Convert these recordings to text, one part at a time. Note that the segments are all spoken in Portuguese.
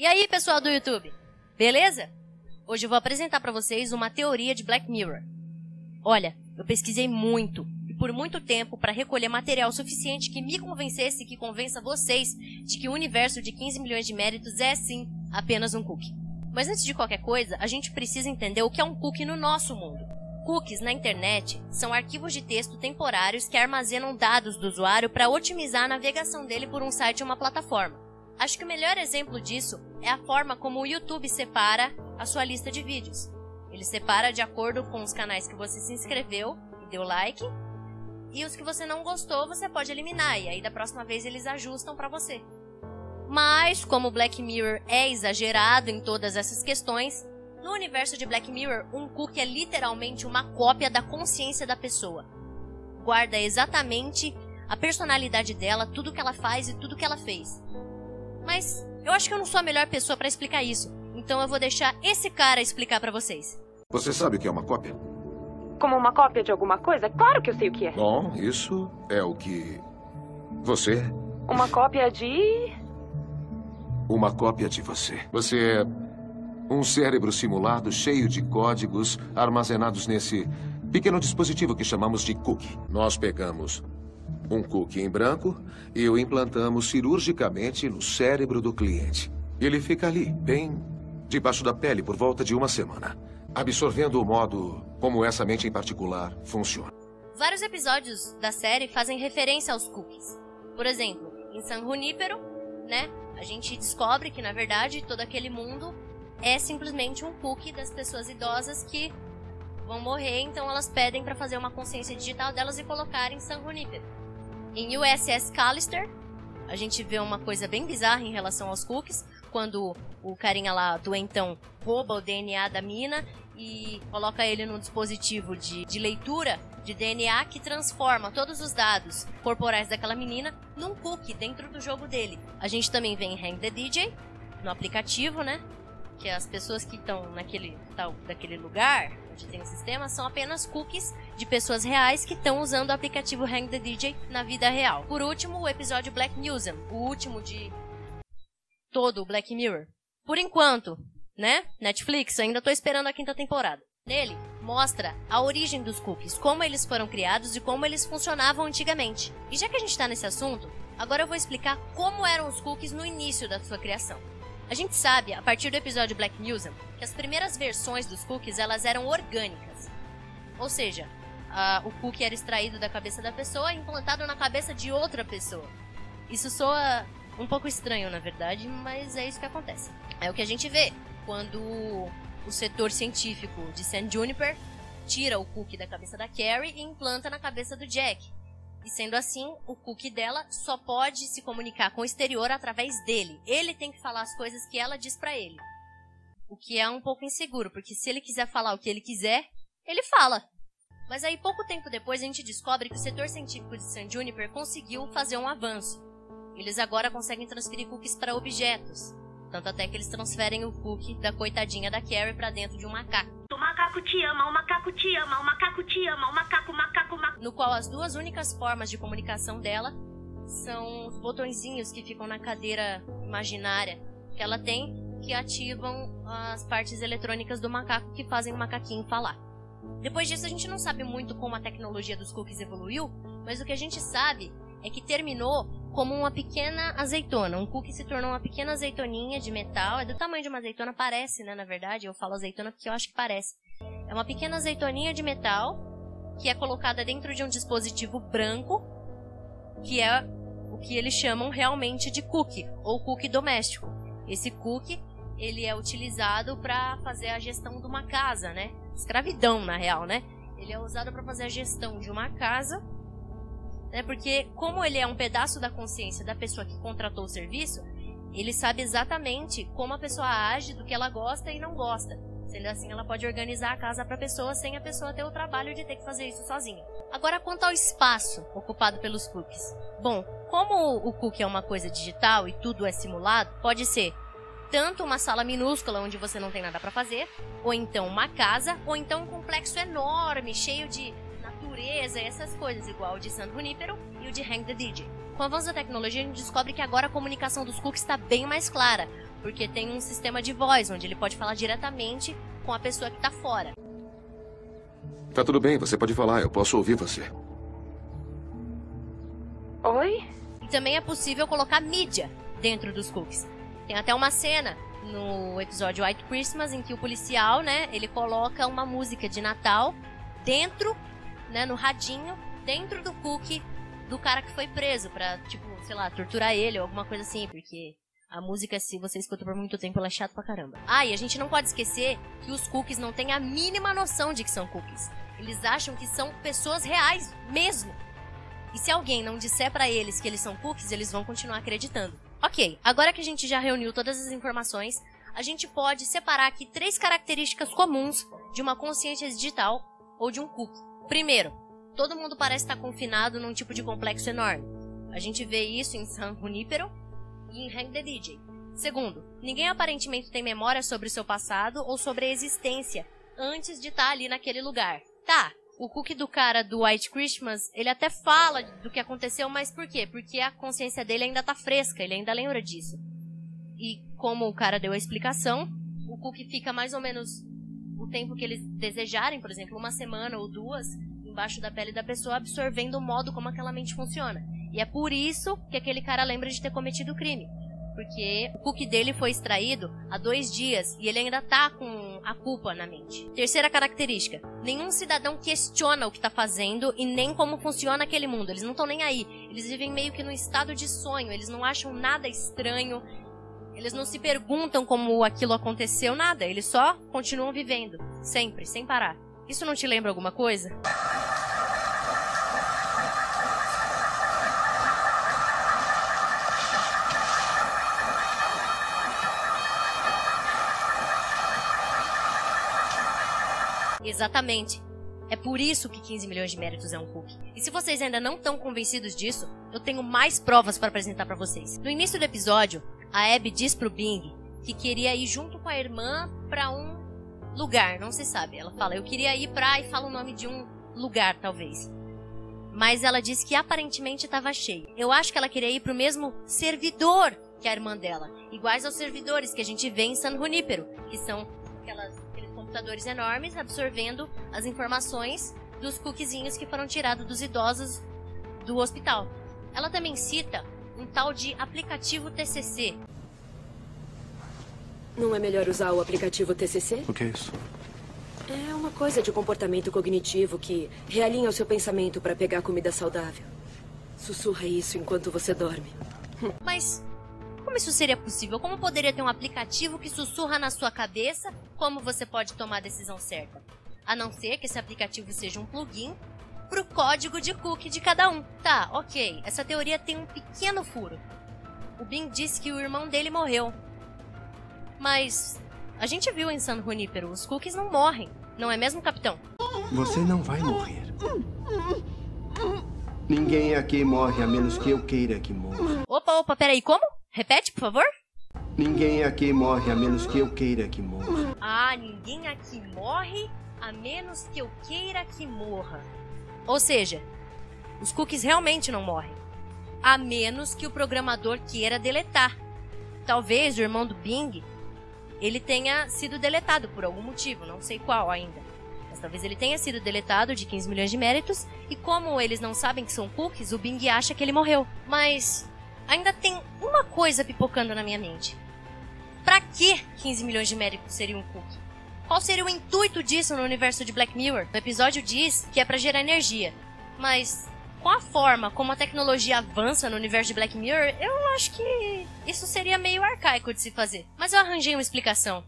E aí, pessoal do YouTube, beleza? Hoje eu vou apresentar para vocês uma teoria de Black Mirror. Olha, eu pesquisei muito e por muito tempo para recolher material suficiente que me convencesse e que convença vocês de que o universo de 15 milhões de méritos é sim apenas um cookie. Mas antes de qualquer coisa, a gente precisa entender o que é um cookie no nosso mundo. Cookies na internet são arquivos de texto temporários que armazenam dados do usuário para otimizar a navegação dele por um site ou uma plataforma. Acho que o melhor exemplo disso é a forma como o YouTube separa a sua lista de vídeos. Ele separa de acordo com os canais que você se inscreveu e deu like, e os que você não gostou você pode eliminar, e aí da próxima vez eles ajustam para você. Mas, como Black Mirror é exagerado em todas essas questões, no universo de Black Mirror, um cookie é literalmente uma cópia da consciência da pessoa. Guarda exatamente a personalidade dela, tudo que ela faz e tudo que ela fez. Mas eu acho que eu não sou a melhor pessoa para explicar isso, então eu vou deixar esse cara explicar para vocês. Você sabe o que é uma cópia? Como uma cópia de alguma coisa? Claro que eu sei o que é. Bom, isso é o que você é. Uma cópia de... Uma cópia de você. Você é um cérebro simulado cheio de códigos armazenados nesse pequeno dispositivo que chamamos de cookie. Nós pegamos um cookie em branco e o implantamos cirurgicamente no cérebro do cliente. Ele fica ali, bem debaixo da pele, por volta de uma semana, absorvendo o modo como essa mente em particular funciona. Vários episódios da série fazem referência aos cookies. Por exemplo, em San Junípero, né, a gente descobre que, na verdade, todo aquele mundo é simplesmente um cookie das pessoas idosas que vão morrer, então elas pedem para fazer uma consciência digital delas e colocar em San Junípero. Em USS Callister, a gente vê uma coisa bem bizarra em relação aos cookies, quando o carinha lá, doentão, rouba o DNA da mina e coloca ele num dispositivo de leitura de DNA que transforma todos os dados corporais daquela menina num cookie dentro do jogo dele. A gente também vê em Hang the DJ, no aplicativo, né? Que as pessoas que estão daquele lugar onde tem o sistema são apenas cookies de pessoas reais que estão usando o aplicativo Hang the DJ na vida real. Por último, o episódio Black Museum, o último de todo o Black Mirror. Por enquanto, né? Netflix, ainda tô esperando a 5ª temporada. Nele, mostra a origem dos cookies, como eles foram criados e como eles funcionavam antigamente. E já que a gente tá nesse assunto, agora eu vou explicar como eram os cookies no início da sua criação. A gente sabe, a partir do episódio Black Museum, que as primeiras versões dos cookies elas eram orgânicas. Ou seja, o cookie era extraído da cabeça da pessoa e implantado na cabeça de outra pessoa. Isso soa um pouco estranho, na verdade, mas é isso que acontece. É o que a gente vê quando o setor científico de San Juniper tira o cookie da cabeça da Carrie e implanta na cabeça do Jack. E sendo assim, o cookie dela só pode se comunicar com o exterior através dele. Ele tem que falar as coisas que ela diz pra ele. O que é um pouco inseguro, porque se ele quiser falar o que ele quiser, ele fala. Mas aí, pouco tempo depois, a gente descobre que o setor científico de San Juniper conseguiu fazer um avanço. Eles agora conseguem transferir cookies para objetos. Tanto até que eles transferem o cookie da coitadinha da Carrie pra dentro de um macaco. O macaco te ama, o macaco te ama, o macaco te ama, o macaco. No qual as duas únicas formas de comunicação dela são os botõezinhos que ficam na cadeira imaginária que ela tem, que ativam as partes eletrônicas do macaco que fazem o macaquinho falar. Depois disso a gente não sabe muito como a tecnologia dos cookies evoluiu, mas o que a gente sabe é que terminou como uma pequena azeitona. Um cookie se tornou uma pequena azeitoninha de metal. É do tamanho de uma azeitona, parece, né? Na verdade, eu falo azeitona porque eu acho que parece. É uma pequena azeitoninha de metal que é colocada dentro de um dispositivo branco, que é o que eles chamam realmente de cookie, ou cookie doméstico. Esse cookie, ele é utilizado para fazer a gestão de uma casa, né? Escravidão, na real, né? Ele é usado para fazer a gestão de uma casa, né? Porque como ele é um pedaço da consciência da pessoa que contratou o serviço, ele sabe exatamente como a pessoa age, do que ela gosta e não gosta. Sendo assim, ela pode organizar a casa para a pessoa sem a pessoa ter o trabalho de ter que fazer isso sozinha. Agora, quanto ao espaço ocupado pelos cookies. Bom, como o cookie é uma coisa digital e tudo é simulado, pode ser tanto uma sala minúscula onde você não tem nada para fazer, ou então uma casa, ou então um complexo enorme, cheio de natureza e essas coisas, igual o de San Junípero e o de Hang the DJ. Com o avanço da tecnologia, a gente descobre que agora a comunicação dos cookies está bem mais clara, Porque tem um sistema de voz, onde ele pode falar diretamente com a pessoa que tá fora. Tá tudo bem, você pode falar, eu posso ouvir você. Oi? E também é possível colocar mídia dentro dos cookies. Tem até uma cena no episódio White Christmas em que o policial, né, ele coloca uma música de Natal dentro, né, no radinho, dentro do cookie do cara que foi preso pra, tipo, sei lá, torturar ele ou alguma coisa assim, porque a música, se você escuta por muito tempo, ela é chata pra caramba. Ah, e a gente não pode esquecer que os cookies não têm a mínima noção de que são cookies. Eles acham que são pessoas reais mesmo. E se alguém não disser pra eles que eles são cookies, eles vão continuar acreditando. Ok, agora que a gente já reuniu todas as informações, a gente pode separar aqui 3 características comuns de uma consciência digital ou de um cookie. Primeiro, todo mundo parece estar confinado num tipo de complexo enorme. A gente vê isso em San Junipero e em Hank the DJ. Segundo, ninguém aparentemente tem memória sobre o seu passado ou sobre a existência antes de estar ali naquele lugar. Tá, o cookie do cara do White Christmas, ele até fala do que aconteceu, mas por quê? Porque a consciência dele ainda tá fresca, ele ainda lembra disso. E como o cara deu a explicação, o cookie fica mais ou menos o tempo que eles desejarem, por exemplo, 1 semana ou 2, embaixo da pele da pessoa, absorvendo o modo como aquela mente funciona. E é por isso que aquele cara lembra de ter cometido o crime. Porque o cookie dele foi extraído há 2 dias e ele ainda tá com a culpa na mente. Terceira característica. Nenhum cidadão questiona o que tá fazendo e nem como funciona aquele mundo. Eles não estão nem aí. Eles vivem meio que num estado de sonho. Eles não acham nada estranho. Eles não se perguntam como aquilo aconteceu, nada. Eles só continuam vivendo. Sempre, sem parar. Isso não te lembra alguma coisa? Exatamente. É por isso que 15 milhões de méritos é um cookie. E se vocês ainda não estão convencidos disso, eu tenho mais provas para apresentar para vocês. No início do episódio, a Abby diz pro Bing que queria ir junto com a irmã para um lugar, não se sabe. Ela fala, eu queria ir pra... e fala o nome de um lugar, talvez. Mas ela disse que aparentemente estava cheio. Eu acho que ela queria ir pro mesmo servidor que a irmã dela. Iguais aos servidores que a gente vê em San Junipero, que são aqueles computadores enormes absorvendo as informações dos cookiezinhos que foram tirados dos idosos do hospital. Ela também cita um tal de aplicativo TCC. Não é melhor usar o aplicativo TCC? O que é isso? É uma coisa de comportamento cognitivo que realinha o seu pensamento para pegar comida saudável. Sussurra isso enquanto você dorme. Mas como isso seria possível? Como poderia ter um aplicativo que sussurra na sua cabeça como você pode tomar a decisão certa? A não ser que esse aplicativo seja um plugin pro código de cookie de cada um. Tá, ok. Essa teoria tem um pequeno furo. O Bing disse que o irmão dele morreu. Mas a gente viu em San Junipero, os cookies não morrem. Não é mesmo, capitão? Você não vai morrer. Ninguém aqui morre a menos que eu queira que morra. Opa, peraí, como? Repete, por favor. Ninguém aqui morre a menos que eu queira que morra. Ah, ninguém aqui morre a menos que eu queira que morra. Ou seja, os cookies realmente não morrem. A menos que o programador queira deletar. Talvez o irmão do Bing, ele tenha sido deletado por algum motivo, não sei qual ainda. Mas talvez ele tenha sido deletado de 15 milhões de méritos, e como eles não sabem que são cookies, o Bing acha que ele morreu. Mas ainda tem uma coisa pipocando na minha mente. Pra que 15 milhões de méritos seria um cookie? Qual seria o intuito disso no universo de Black Mirror? O episódio diz que é pra gerar energia. Mas com a forma como a tecnologia avança no universo de Black Mirror, eu acho que isso seria meio arcaico de se fazer. Mas eu arranjei uma explicação.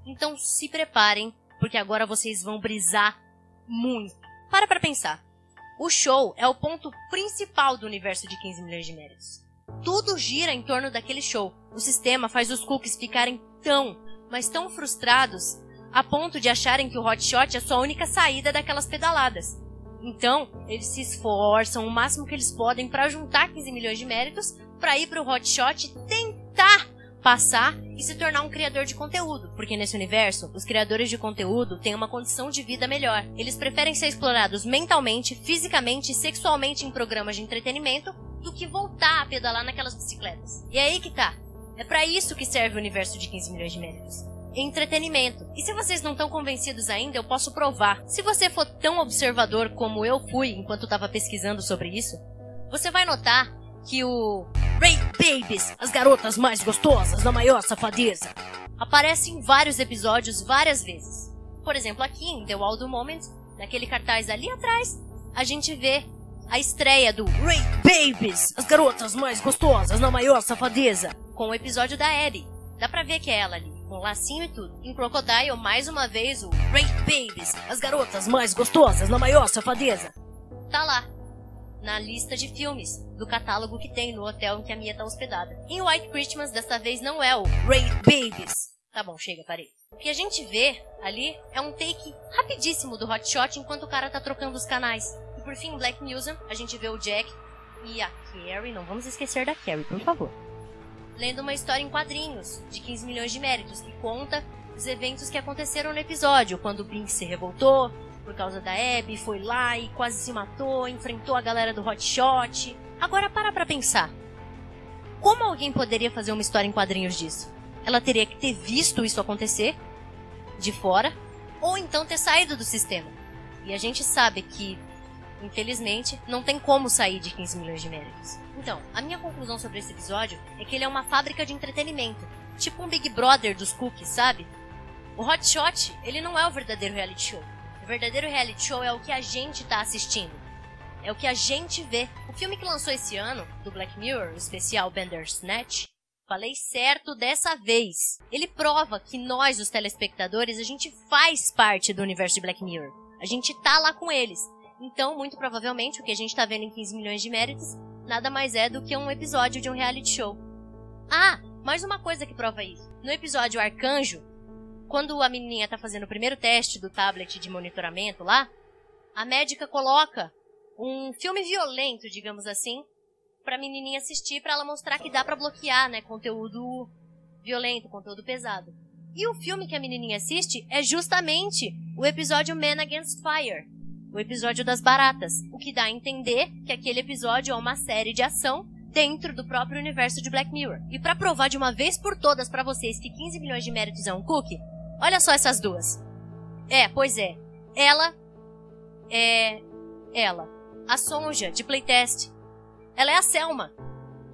Então se preparem, porque agora vocês vão brisar muito. Para pra pensar. O show é o ponto principal do universo de 15 milhões de méritos. Tudo gira em torno daquele show. O sistema faz os cookies ficarem mas tão frustrados, a ponto de acharem que o hotshot é a sua única saída daquelas pedaladas. Então, eles se esforçam o máximo que eles podem para juntar 15 milhões de méritos para ir para o hotshot e tentar passar e se tornar um criador de conteúdo. Porque nesse universo, os criadores de conteúdo têm uma condição de vida melhor. Eles preferem ser explorados mentalmente, fisicamente e sexualmente em programas de entretenimento do que voltar a pedalar naquelas bicicletas. E aí que tá. É pra isso que serve o universo de 15 milhões de méritos. Entretenimento. E se vocês não estão convencidos ainda, eu posso provar. Se você for tão observador como eu fui enquanto estava pesquisando sobre isso, você vai notar que o Rape Babies, as garotas mais gostosas, na maior safadeza, aparece em vários episódios várias vezes. Por exemplo, aqui em The Waldo Moment, naquele cartaz ali atrás, a gente vê a estreia do Rape Babies, as garotas mais gostosas, na maior safadeza, com o episódio da Abby. Dá pra ver que é ela ali, com lacinho e tudo. Em Crocodile, mais uma vez, o Rape Babies, as garotas mais gostosas, na maior safadeza, tá lá, na lista de filmes do catálogo que tem no hotel em que a Mia tá hospedada. Em White Christmas, desta vez, não é o Rape Babies. Tá bom, chega, parei. O que a gente vê ali é um take rapidíssimo do Hot Shot enquanto o cara tá trocando os canais. E por fim, em Black Museum, a gente vê o Jack e a Carrie, não vamos esquecer da Carrie, por favor, lendo uma história em quadrinhos de 15 milhões de méritos, que conta os eventos que aconteceram no episódio, quando o Pink se revoltou por causa da Abby, foi lá e quase se matou, enfrentou a galera do Hot Shot. Agora para pra pensar. Como alguém poderia fazer uma história em quadrinhos disso? Ela teria que ter visto isso acontecer de fora, ou então ter saído do sistema. E a gente sabe que, infelizmente, não tem como sair de 15 milhões de méritos. Então, a minha conclusão sobre esse episódio é que ele é uma fábrica de entretenimento. Tipo um Big Brother dos cookies, sabe? O Hot Shot, ele não é o verdadeiro reality show. O verdadeiro reality show é o que a gente tá assistindo. É o que a gente vê. O filme que lançou esse ano, do Black Mirror, o especial Bandersnatch, falei certo dessa vez. Ele prova que nós, os telespectadores, a gente faz parte do universo de Black Mirror. A gente tá lá com eles. Então, muito provavelmente, o que a gente tá vendo em 15 milhões de méritos nada mais é do que um episódio de um reality show. Ah, mais uma coisa que prova isso. No episódio Arcanjo, quando a menininha tá fazendo o primeiro teste do tablet de monitoramento lá, a médica coloca um filme violento, digamos assim, pra menininha assistir, pra ela mostrar que dá pra bloquear, né, conteúdo violento, conteúdo pesado. E o filme que a menininha assiste é justamente o episódio Man Against Fire, o episódio das baratas, o que dá a entender que aquele episódio é uma série de ação dentro do próprio universo de Black Mirror. E pra provar de uma vez por todas pra vocês que 15 milhões de méritos é um cookie, olha só essas duas. Pois é, ela é ela, a Sonja de Playtest. Ela é a Selma.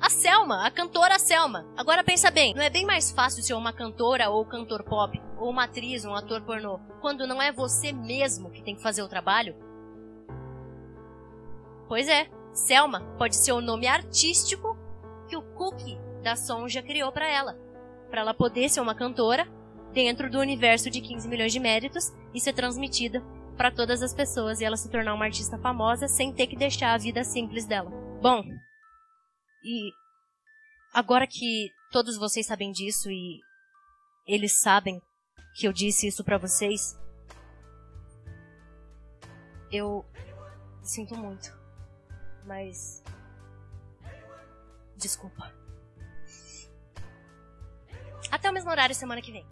A Selma, a cantora Selma. Agora pensa bem, não é bem mais fácil ser uma cantora ou cantor pop, ou uma atriz, um ator pornô, quando não é você mesmo que tem que fazer o trabalho? Pois é, Selma pode ser o nome artístico que o cookie da Sonja criou pra ela poder ser uma cantora dentro do universo de 15 milhões de méritos e ser transmitida pra todas as pessoas e ela se tornar uma artista famosa sem ter que deixar a vida simples dela. Bom, e agora que todos vocês sabem disso e eles sabem que eu disse isso pra vocês, eu sinto muito, mas desculpa. Até o mesmo horário semana que vem.